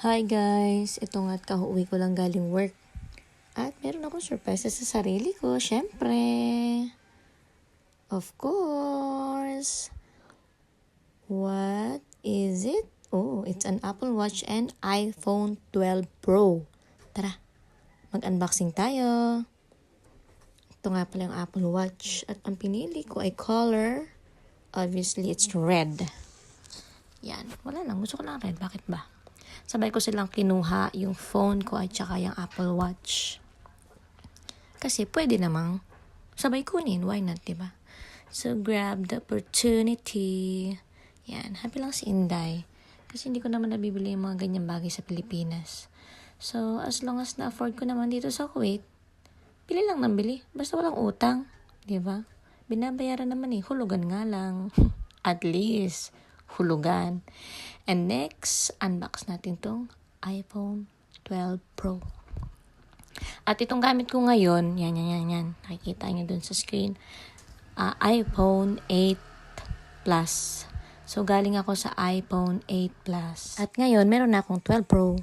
Hi guys! Ito nga't kauwi ko lang galing work. At meron akong surprise sa sarili ko, syempre. Of course! What is it? Oh, it's an Apple Watch and iPhone 12 Pro. Tara, mag-unboxing tayo. Ito nga pala yung Apple Watch. At ang pinili ko ay color. Obviously, it's red. Yan, wala lang. Gusto ko lang red. Bakit ba? Sabay ko silang kinuha yung phone ko at saka yung Apple Watch. Kasi pwede namang sabay kunin. Why not, diba? So, grab the opportunity. Yan. Happy lang si Inday. Kasi hindi ko naman nabibili yung mga ganyang bagay sa Pilipinas. So, as long as na-afford ko naman dito sa Kuwait, bili lang ng bili. Basta walang utang. Diba? Binabayaran naman hulugan nga lang. At least, hulugan. And next, unbox natin tong iPhone 12 Pro. At itong gamit ko ngayon, yan. Nakikita nyo dun sa screen. iPhone 8 Plus. So, galing ako sa iPhone 8 Plus. At ngayon, meron na akong 12 Pro.